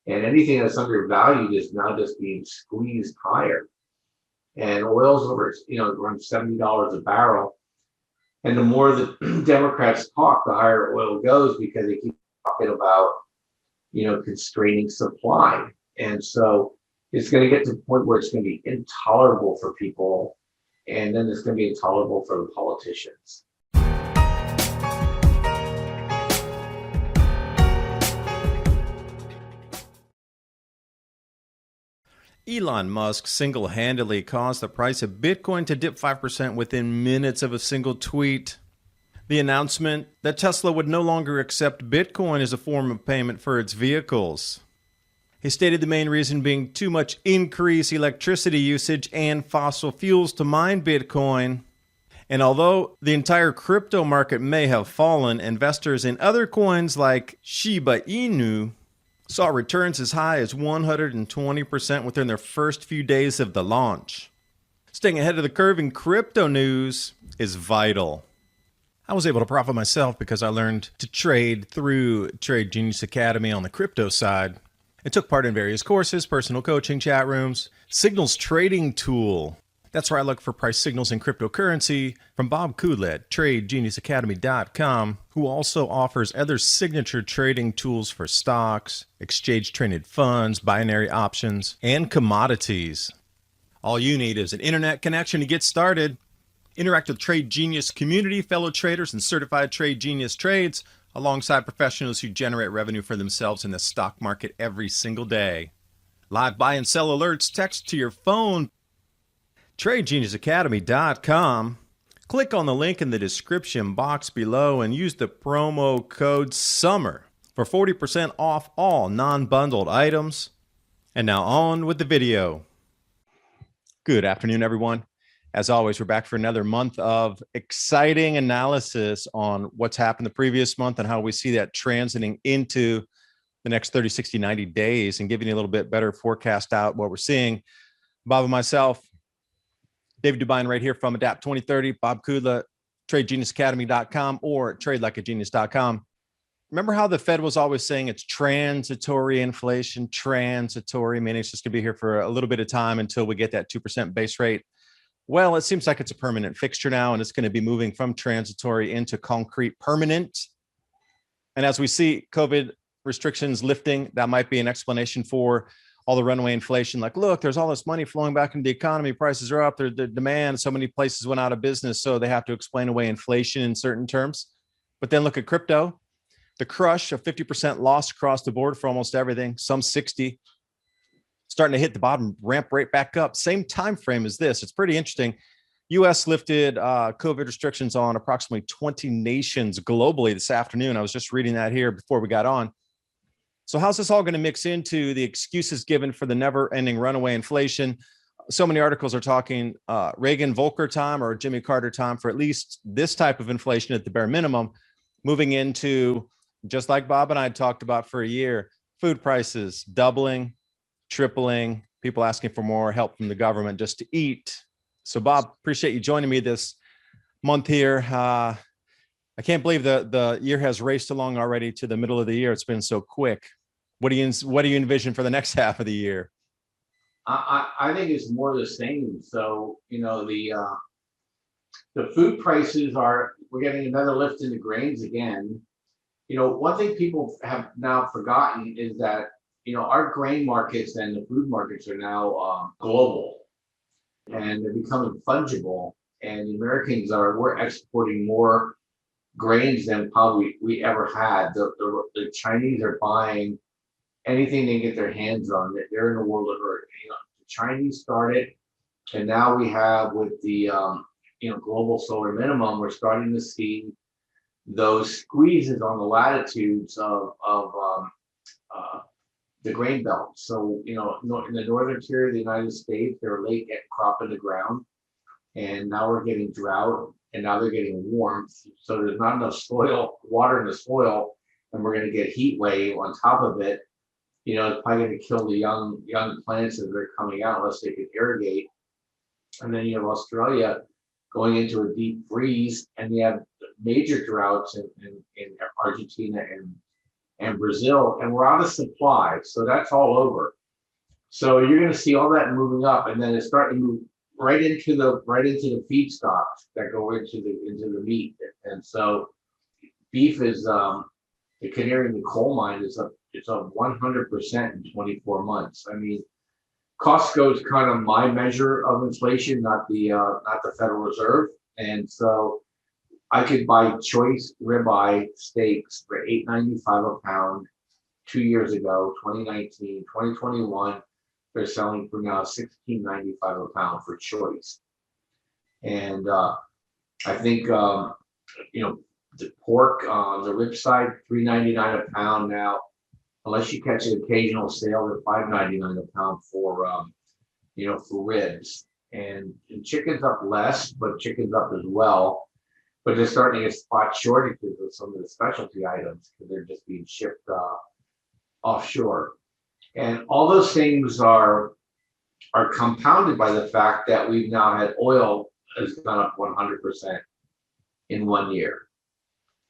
And anything that's undervalued is now just being squeezed higher. And oil's over, around $70 a barrel. And the more the Democrats talk, the higher oil goes because they keep talking about, constraining supply. And so it's going to get to the point where it's going to be intolerable for people. And then it's going to be intolerable for the politicians. Elon Musk single-handedly caused the price of Bitcoin to dip 5% within minutes of a single tweet. The announcement that Tesla would no longer accept Bitcoin as a form of payment for its vehicles. He stated the main reason being too much increased electricity usage and fossil fuels to mine Bitcoin. And although the entire crypto market may have fallen, investors in other coins like Shiba Inu saw returns as high as 120% within their first few days of the launch. Staying ahead of the curve in crypto news is vital. I was able to profit myself because I learned to trade through Trade Genius Academy on the crypto side. I took part in various courses, personal coaching, chat rooms, signals trading tool. That's where I look for price signals in cryptocurrency from Bob Kudla at TradeGeniusAcademy.com, who also offers other signature trading tools for stocks, exchange-traded funds, binary options, and commodities. All you need is an internet connection to get started. Interact with Trade Genius community, fellow traders, and certified Trade Genius trades, alongside professionals who generate revenue for themselves in the stock market every single day. Live buy and sell alerts text to your phone. TradeGeniusAcademy.com. Click on the link in the description box below and use the promo code SUMMER for 40% off all non-bundled items. And now on with the video. Good afternoon, everyone. As always, we're back for another month of exciting analysis on what's happened the previous month and how we see that transiting into the next 30, 60, 90 days and giving you a little bit better forecast out what we're seeing. Bob and myself, David DuByne right here from Adapt 2030, Bob Kudla, TradeGeniusAcademy.com or TradeLikeAGenius.com. Remember how the Fed was always saying it's transitory inflation, transitory, meaning it's just going to be here for a little bit of time until we get that 2% base rate. Well, it seems like it's a permanent fixture now, and it's going to be moving from transitory into concrete permanent. And as we see COVID restrictions lifting, that might be an explanation for all the runaway inflation. Like, look, there's all this money flowing back into the economy. Prices are up. The demand, so many places went out of business, so they have to explain away inflation in certain terms. But then look at crypto. The crush of 50% loss across the board for almost everything, some 60, starting to hit the bottom, ramp right back up. Same time frame as this. It's pretty interesting. U.S. lifted COVID restrictions on approximately 20 nations globally this afternoon. I was just reading that here before we got on. So how's this all going to mix into the excuses given for the never-ending runaway inflation? So many articles are talking Reagan-Volcker time or Jimmy Carter time for at least this type of inflation at the bare minimum, moving into, just like Bob and I had talked about for a year, food prices doubling, tripling, people asking for more help from the government just to eat. So Bob, appreciate you joining me this month here. I can't believe the year has raced along already to the middle of the year. It's been so quick. What do you envision for the next half of the year? I think it's more the same. So, the food prices we're getting another lift in the grains again. One thing people have now forgotten is that, our grain markets and the food markets are now global and they're becoming fungible. And the Americans we're exporting more grains than probably we ever had. The Chinese are buying anything they get their hands on. They're in a world of hurt. The Chinese started, and now we have with the global solar minimum, we're starting to see those squeezes on the latitudes of the grain belt. So in the northern tier of the United States, they're late getting crop in the ground, and now we're getting drought, and now they're getting warmth. So there's not enough water in the soil, and we're going to get heat wave on top of it. It's probably going to kill the young plants as they're coming out unless they can irrigate. And then you have Australia going into a deep freeze, and you have major droughts in Argentina and Brazil, and we're out of supply. So that's all over. So you're going to see all that moving up, and then it's starting to move right into the feedstocks that go into the meat. And so beef is the canary in the coal mine is up. It's up 100% in 24 months. I mean, Costco is kind of my measure of inflation, not the Federal Reserve. And so I could buy choice ribeye steaks for $8.95 a pound 2 years ago, 2019, 2021. They're selling for now $16.95 a pound for choice. And I think the pork on the rib side, $3.99 a pound now. Unless you catch an occasional sale, they're $5.99 a pound for ribs. And chicken's up less, but chicken's up as well. But they're starting to get spot shortages of some of the specialty items because they're just being shipped offshore. And all those things are compounded by the fact that we've now had oil has gone up 100% in 1 year.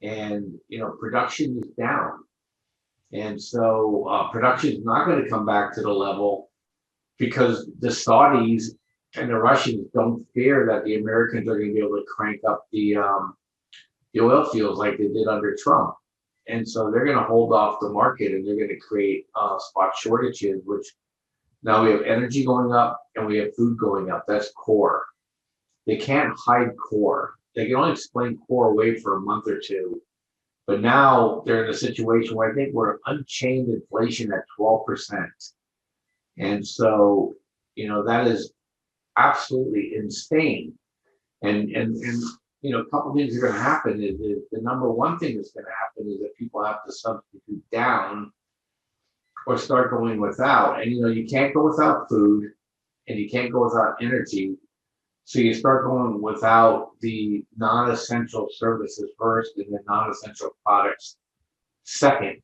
And, production is down. And so production is not going to come back to the level because the Saudis and the Russians don't fear that the Americans are going to be able to crank up the oil fields like they did under Trump. And so they're going to hold off the market and they're going to create spot shortages, which now we have energy going up and we have food going up. That's core. They can't hide core. They can only explain core away for a month or two. But now they're in a situation where I think we're unchained inflation at 12%. And so, that is absolutely insane. And a couple of things are going to happen is the number one thing that's going to happen is that people have to substitute down or start going without. And, you can't go without food and you can't go without energy. So you start going without the non-essential services first and the non-essential products second.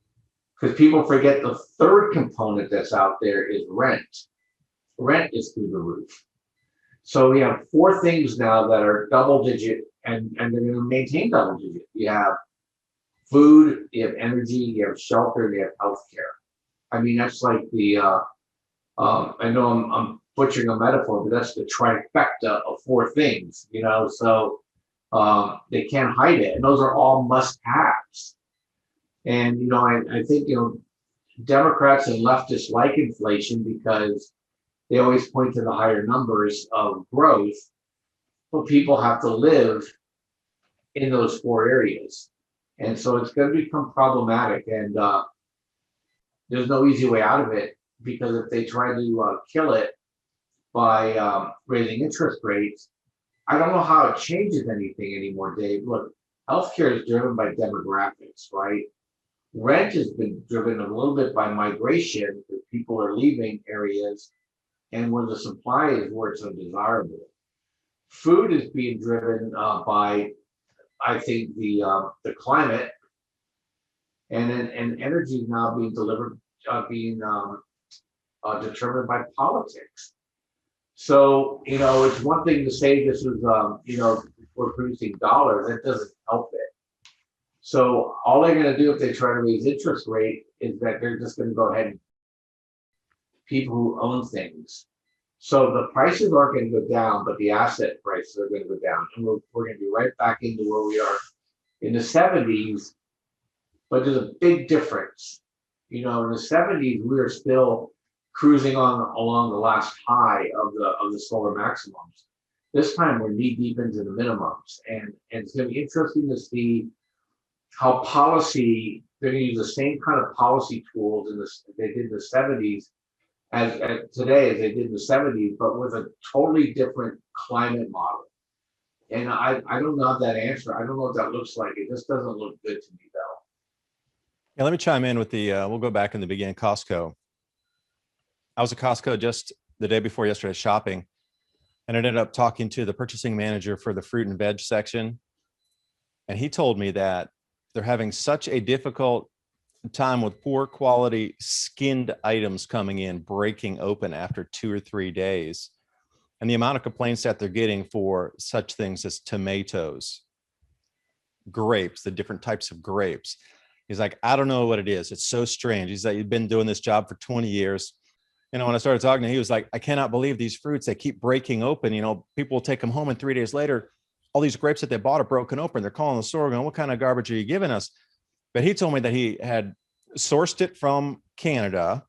Because people forget the third component that's out there is rent. Rent is through the roof. So we have four things now that are double digit and they're going to maintain double digit. You have food, you have energy, you have shelter, you have healthcare. I mean, that's like I know I'm butchering a metaphor, but that's the trifecta of four things, so they can't hide it. And those are all must-haves. And, I think, Democrats and leftists like inflation because they always point to the higher numbers of growth, but people have to live in those four areas. And so it's going to become problematic. And there's no easy way out of it because if they try to kill it by raising interest rates, I don't know how it changes anything anymore, Dave. Look, healthcare is driven by demographics, right? Rent has been driven a little bit by migration because people are leaving areas and where the supply is where it's undesirable. Food is being driven by, I think, the climate, and energy is now being determined by politics. So, it's one thing to say this is, we're producing dollars. That doesn't help it. So all they're going to do if they try to raise interest rate is that they're just going to go ahead and people who own things. So the prices aren't going to go down, but the asset prices are going to go down. And we're going to be right back into where we are in the 70s. But there's a big difference. In the 70s, we were still cruising along the last high of the solar maximums. This time we're knee deep into the minimums, and it's going to be interesting to see how they're going to use the same kind of policy tools they did in the 70s as today as they did in the 70s, but with a totally different climate model. And I don't know that answer. I don't know what that looks like. It just doesn't look good to me, though. Yeah, let me chime in with we'll go back in the beginning, Costco. I was at Costco just the day before yesterday shopping, and I ended up talking to the purchasing manager for the fruit and veg section. And he told me that they're having such a difficult time with poor quality skinned items coming in, breaking open after 2 or 3 days. And the amount of complaints that they're getting for such things as tomatoes, grapes, the different types of grapes. He's like, I don't know what it is. It's so strange. He's like, you've been doing this job for 20 years. When I started talking to him, he was like, I cannot believe these fruits, they keep breaking open. People will take them home and 3 days later, all these grapes that they bought are broken open. They're calling the store going, what kind of garbage are you giving us? But he told me that he had sourced it from Canada.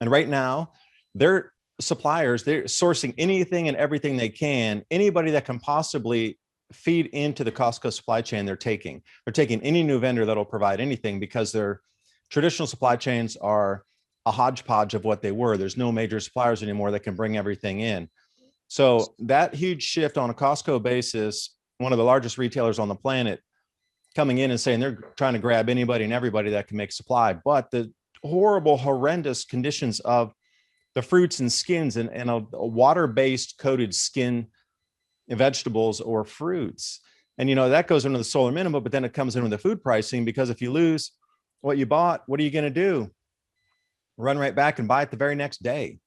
And right now, their suppliers, they're sourcing anything and everything they can. Anybody that can possibly feed into the Costco supply chain, they're taking. They're taking any new vendor that'll provide anything, because their traditional supply chains are a hodgepodge of what they were. There's no major suppliers anymore that can bring everything in. So that huge shift on a Costco basis, one of the largest retailers on the planet, coming in and saying they're trying to grab anybody and everybody that can make supply. But the horrible, horrendous conditions of the fruits and skins and a water-based coated skin, vegetables or fruits. And, that goes into the solar minimum, but then it comes in with the food pricing, because if you lose what you bought, what are you going to do? Run right back and buy it the very next day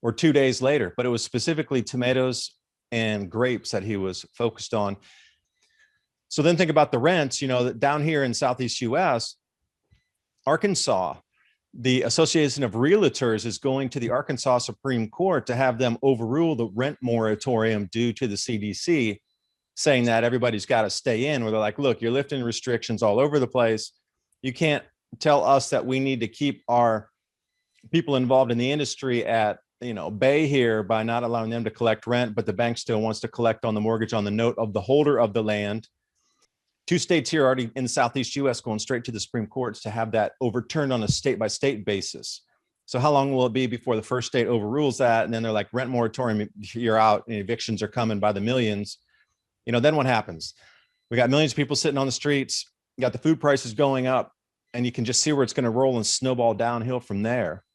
or 2 days later. But it was specifically tomatoes and grapes that he was focused on. So then think about the rents, that down here in Southeast US, Arkansas, the Association of Realtors is going to the Arkansas Supreme Court to have them overrule the rent moratorium due to the CDC, saying that everybody's got to stay in, where they're like, look, you're lifting restrictions all over the place. You can't tell us that we need to keep our people involved in the industry at bay here by not allowing them to collect rent, but the bank still wants to collect on the mortgage on the note of the holder of the land. 2 states here already in Southeast US going straight to the Supreme Courts to have that overturned on a state by state basis. So how long will it be before the first state overrules that? And then they're like, rent moratorium, you're out, and evictions are coming by the millions. Then what happens? We got millions of people sitting on the streets, you got the food prices going up, and you can just see where it's going to roll and snowball downhill from there.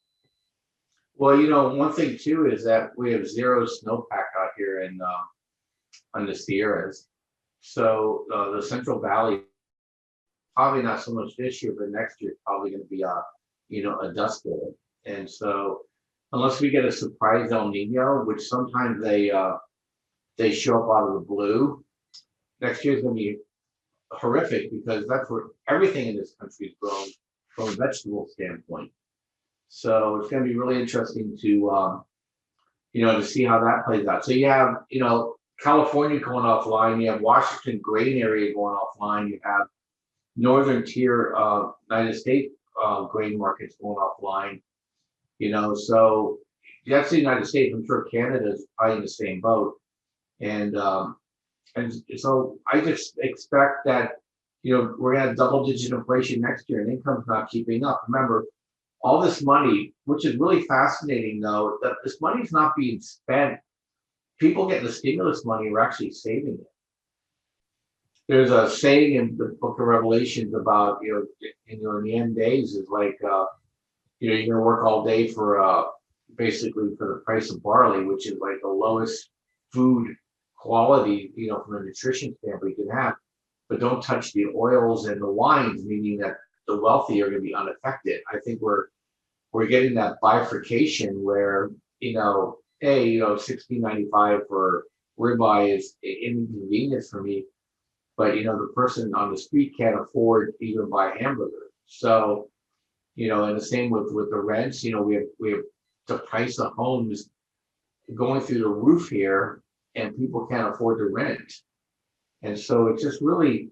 Well, one thing too is that we have zero snowpack out here on the Sierras. So the Central Valley, probably not so much this year, but next year probably going to be a dust bowl. And so unless we get a surprise El Nino, which sometimes they show up out of the blue, next year is going to be horrific, because that's where everything in this country is grown from a vegetable standpoint. So it's going to be really interesting to to see how that plays out. So you have California going offline, you have Washington grain area going offline, you have northern tier United States grain markets going offline. So that's the United States. I'm sure Canada is probably in the same boat. And so I just expect that we're gonna have double-digit inflation next year, and income's not keeping up. Remember, all this money, which is really fascinating though, that this money is not being spent. People getting the stimulus money are actually saving it. There's a saying in the book of Revelations about, in the end days is like, you're going to work all day for basically for the price of barley, which is like the lowest food quality, from a nutrition standpoint you can have, but don't touch the oils and the wines, meaning that the wealthy are going to be unaffected. I think we're getting that bifurcation where, hey, $16.95 for ribeye is inconvenience for me, but the person on the street can't afford to even buy a hamburger. So, and the same with the rents. We have the price of homes going through the roof here, and people can't afford to rent. And so it's just really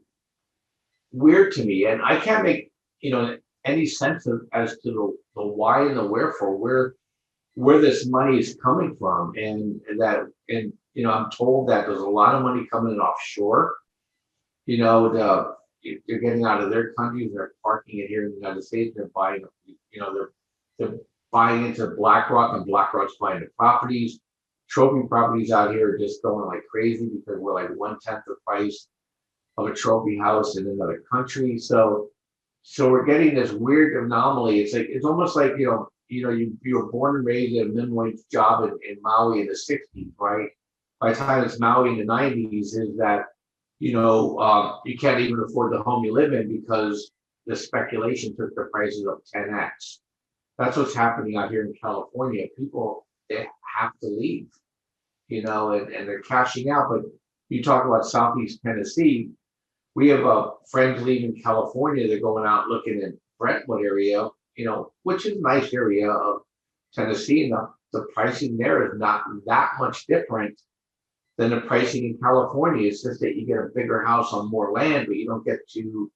weird to me, and I can't make any sense as to the why and the wherefore, where this money is coming from, and I'm told that there's a lot of money coming in offshore. They're getting out of their countries, they're parking it here in the United States, they're buying, they're buying into BlackRock, and BlackRock's buying the properties. Trophy properties out here are just going like crazy, because we're like 1/10 the price of a trophy house in another country. So we're getting this weird anomaly. It's almost like you were born and raised in a minimum wage job in Maui in the 60s, right? By the time it's Maui in the 90s, is that you can't even afford the home you live in because the speculation took the prices up 10x. That's what's happening out here in California. People, they have to leave, and they're cashing out. But you talk about Southeast Tennessee, We have friends leaving California. They're going out looking at Brentwood area, which is a nice area of Tennessee. And the pricing there is not that much different than the pricing in California. It's just that you get a bigger house on more land, but you don't get to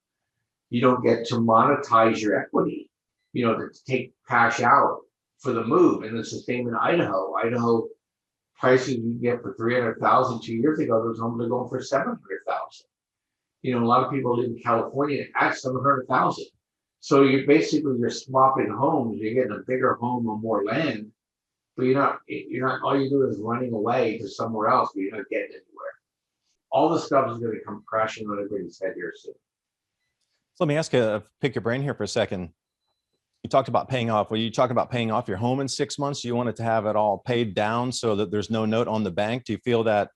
monetize your equity, to take cash out for the move. And it's the same in Idaho. Idaho pricing you get for 300,000 2 years ago, those homes are going for 700,000. A lot of people live in California at 700,000. So you're swapping homes. You're getting a bigger home on more land, but you're not. All you do is running away to somewhere else, but you're not getting anywhere. All this stuff is going to come crashing on everybody's head here soon. So let me pick your brain here for a second. You talked about paying off. Were you talking about paying off your home in 6 months? You wanted to have it all paid down so that there's no note on the bank. Do you feel that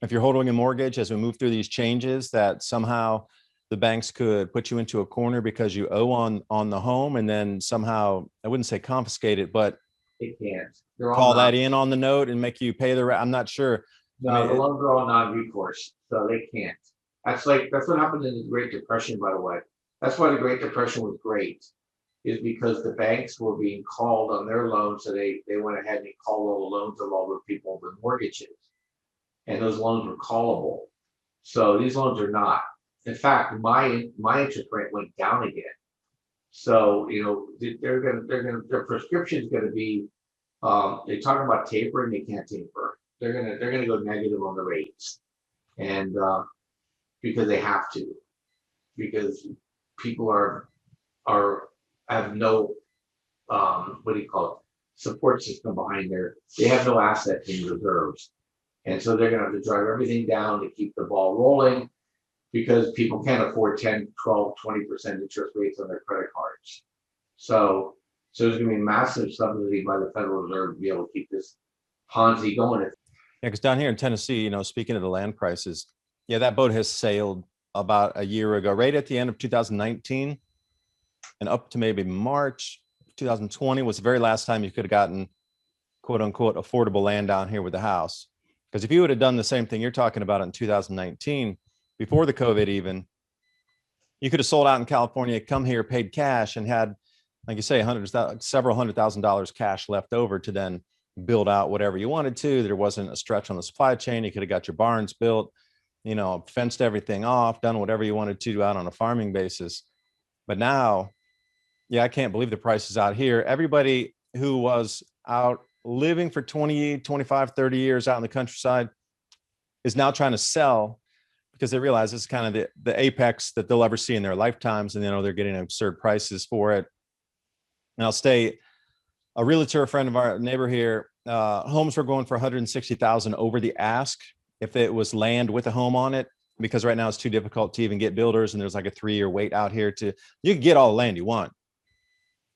if you're holding a mortgage as we move through these changes, that somehow the banks could put you into a corner because you owe on the home, and then somehow, I wouldn't say confiscate it, but They can't. call that in on the note and make you pay the rest? I'm not sure. No, the loans are all non-recourse, so they can't. That's what happened in the Great Depression, by the way. That's why the Great Depression was great, is because the banks were being called on their loans, so they went ahead and called all the loans of all the people with mortgages, and those loans were callable. So these loans are not. In fact, my interest rate went down again. So their prescription is gonna be. They talk about tapering, they can't taper. They're gonna go negative on the rates, and because they have to, because people have no support system behind they have no assets in reserves, and so they're gonna have to drive everything down to keep the ball rolling, because people can't afford 10, 12, 20% interest rates on their credit cards. So there's going to be a massive subsidy by the Federal Reserve to be able to keep this Ponzi going. Yeah, because down here in Tennessee, speaking of the land prices, yeah, that boat has sailed about a year ago, right at the end of 2019, and up to maybe March 2020 was the very last time you could have gotten quote unquote affordable land down here with the house. Because if you would have done the same thing you're talking about in 2019, before the COVID even, you could have sold out in California, come here, paid cash, and had, like you say, several $100,000 cash left over to then build out whatever you wanted to. There wasn't a stretch on the supply chain. You could have got your barns built, fenced everything off, done whatever you wanted to out on a farming basis. But now, yeah, I can't believe the prices out here. Everybody who was out living for 20, 25, 30 years out in the countryside is now trying to sell, because they realize this is kind of the apex that they'll ever see in their lifetimes. And they're getting absurd prices for it. And I'll stay, a realtor, a friend of our neighbor here, homes were going for 160,000 over the ask if it was land with a home on it, because right now it's too difficult to even get builders, and there's like a 3-year wait out here you can get all the land you want,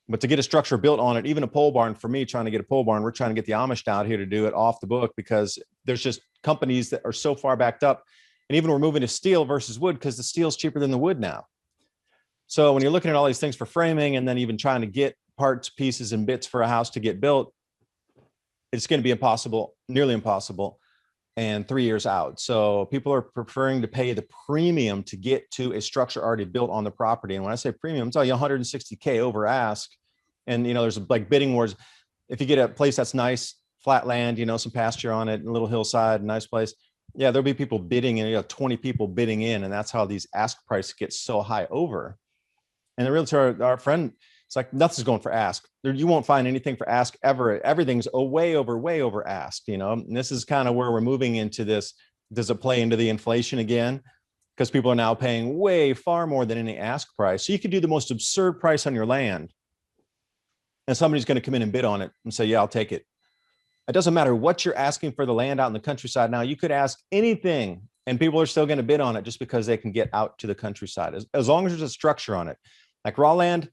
but to get a structure built on it, even a pole barn, for me trying to get a pole barn, we're trying to get the Amish out here to do it off the book, because there's just companies that are so far backed up. And even we're moving to steel versus wood, because the steel's cheaper than the wood now. So when you're looking at all these things for framing, and then even trying to get parts, pieces, and bits for a house to get built, it's going to be impossible, nearly impossible, and 3 years out. So people are preferring to pay the premium to get to a structure already built on the property. And when I say premium, I'm telling you $160K over ask. And, there's like bidding wars. If you get a place that's nice, flat land, some pasture on it, a little hillside, nice place, yeah, there'll be people bidding, and 20 people bidding in. And that's how these ask price gets so high over. And the realtor, our friend, it's like nothing's going for ask. You won't find anything for ask ever. Everything's way over ask, And this is kind of where we're moving into this. Does it play into the inflation again? Because people are now paying way far more than any ask price. So you could do the most absurd price on your land, and somebody's going to come in and bid on it and say, yeah, I'll take it. It doesn't matter what you're asking for the land out in the countryside now. You could ask anything, and people are still going to bid on it just because they can get out to the countryside, as long as there's a structure on it. Like raw land,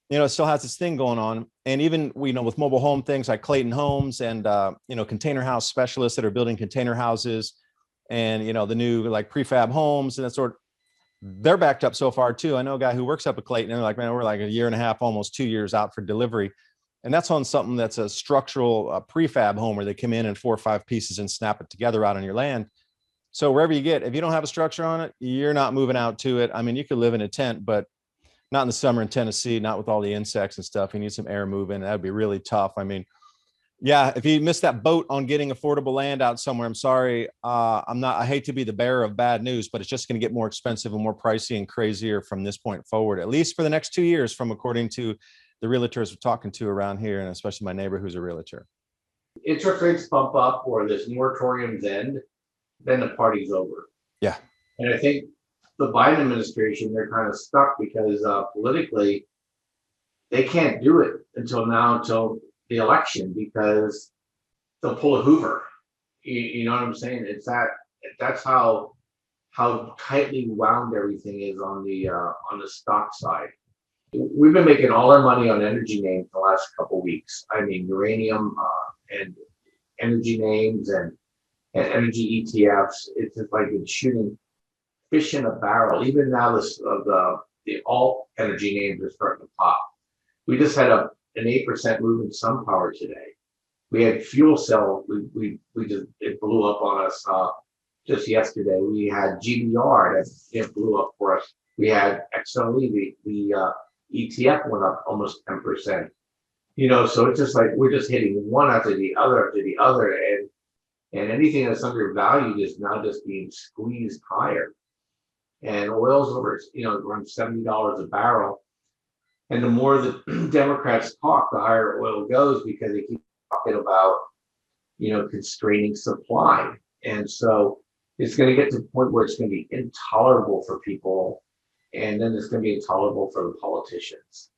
it still has this thing going on. And even, with mobile home things like Clayton Homes and, container house specialists that are building container houses, and, the new like prefab homes and that sort, they're backed up so far too. I know a guy who works up at Clayton, and they're like, man, we're like a year and a half, almost 2 years out for delivery. And that's on something that's a structural prefab home where they come in 4 or 5 pieces and snap it together out on your land. So wherever you get, if you don't have a structure on it, you're not moving out to it. I mean, you could live in a tent, but not in the summer in Tennessee, not with all the insects and stuff. You need some air moving. That would be really tough. I mean, yeah, if you missed that boat on getting affordable land out somewhere, I'm sorry. I hate to be the bearer of bad news, but it's just going to get more expensive and more pricey and crazier from this point forward, at least for the next 2 years, from according to the realtors we're talking to around here, and especially my neighbor who's a realtor. Interest rates bump up or this moratorium's end, then the party's over. Yeah. And I think the Biden administration, they're kind of stuck because politically, they can't do it until the election, because they'll pull a Hoover. You know what I'm saying? That's how tightly wound everything is on the stock side. We've been making all our money on energy names the last couple of weeks. I mean, uranium and energy names and energy ETFs. It's just like it's shooting fish in a barrel. Even now, the alt energy names are starting to pop. We just had an 8% move in SunPower today. We had fuel cell. It blew up on us just yesterday. We had GBR that it blew up for us. We had XLE. The ETF went up almost 10%. So it's just like we're just hitting one after the other, and anything that's undervalued is now just being squeezed higher. And oil's over, around $70 a barrel. And the more the Democrats talk, the higher oil goes, because they keep talking about, constraining supply. And so it's going to get to the point where it's going to be intolerable for people. And then it's going to be intolerable for the politicians.